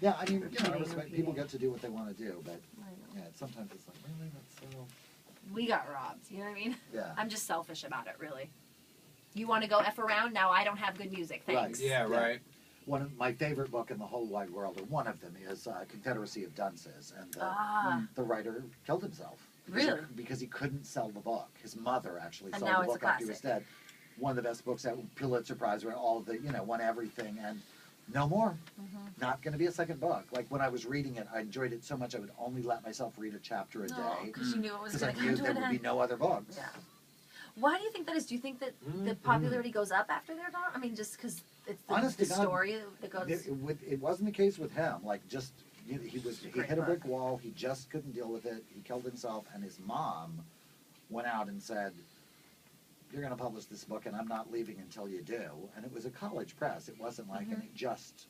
Yeah, I mean, you know, respect, people get to do what they want to do, but yeah, sometimes it's like, really, that's so... We got robbed, you know what I mean? Yeah. I'm just selfish about it, really. You want to go F around? Now I don't have good music, thanks. Right. Yeah, right. One of my favorite book in the whole wide world, or one of them, is Confederacy of Dunces, and the writer killed himself. Really? Because he couldn't sell the book. His mother actually And sold now the it's a book after he was classic. dead. One of the best books, that Pulitzer Prize, where all the, you know, won everything, and no more. Not going to be a second book. Like, when I was reading it, I enjoyed it so much I would only let myself read a chapter a day. Because you knew it was Because going I to come knew to there an would be end. no other books. Yeah. Why do you think that is? Do you think that the popularity goes up after they're gone? I mean, just because it's the story that goes... It wasn't the case with him. Like, just, he hit a brick wall. He just couldn't deal with it. He killed himself, and his mom went out and said, "You're going to publish this book, and I'm not leaving until you do." And it was a college press. It wasn't like, and it just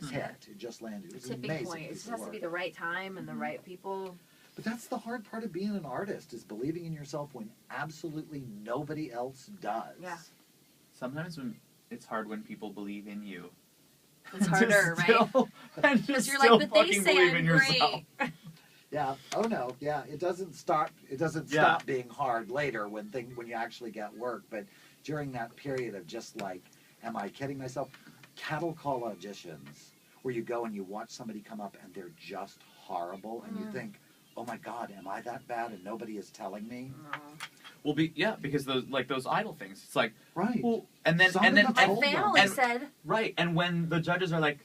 hit. It just landed. It was tipping amazing. point. It just has to be the right time and the right people. But that's the hard part of being an artist, is believing in yourself when absolutely nobody else does. Yeah. Sometimes it's hard when people believe in you. It's harder, right? Because you're like, but they say I'm great. Yeah. Oh no. Yeah. It doesn't stop. It doesn't stop being hard later when you actually get work. But during that period of just like, am I kidding myself? Cattle call auditions, where you go and you watch somebody come up and they're just horrible, and you think, oh my God, am I that bad and nobody is telling me? Well, because those idol things. It's like, right. Well, and then my family said, right. And when the judges are like,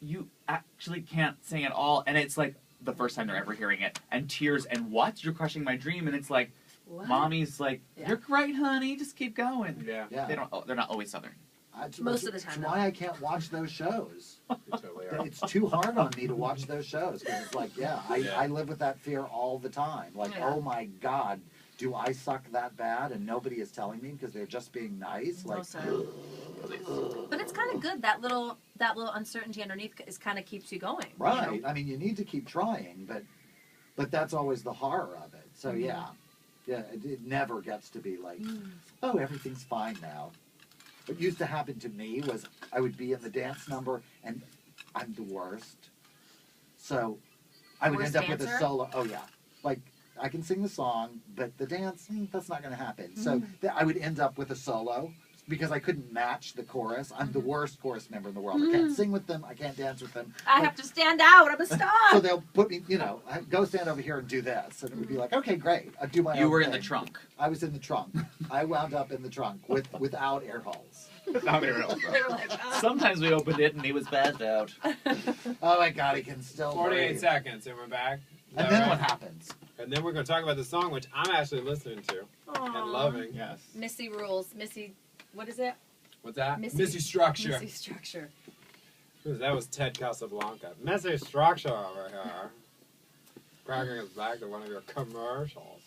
you actually can't sing at all, and it's like the first time they're ever hearing it, and tears and what? You're crushing my dream, and it's like, what? Mommy's like, you're great, honey, just keep going. Yeah. They're not always Southern. Most of the time. That's why I can't watch those shows. Totally are. It's too hard on me to watch those shows, because it's like, I live with that fear all the time. Like, oh my God, do I suck that bad and nobody is telling me because they're just being nice? Like, but it's kind of good, that little uncertainty underneath is kind of keeps you going. Right. You know? I mean, you need to keep trying, but that's always the horror of it. So yeah, it never gets to be like, oh, everything's fine now. What used to happen to me was I would be in the dance number and I'm the worst. So I would end up with a solo. Oh yeah, like I can sing the song, but the dance, that's not going to happen. So I would end up with a solo because I couldn't match the chorus. I'm the worst chorus member in the world. I can't sing with them. I can't dance with them. I have to stand out. I'm a star. So they'll put me, go stand over here and do this. And it would be like, okay, great. I'll do my own You were thing. in the trunk. I was in the trunk. I wound up in the trunk without air holes. Without air holes. They were like, Sometimes we opened it and he was passed out. Oh my God, he can still 48 breathe. seconds and we're back. And then what happens? And then we're going to talk about the song, which I'm actually listening to and loving. Yes. Missy rules. Missy, what is it? What's that? Missy Structure. Missy Structure. That was Ted Casablanca. Missy Structure over here. Cracking his back to one of your commercials.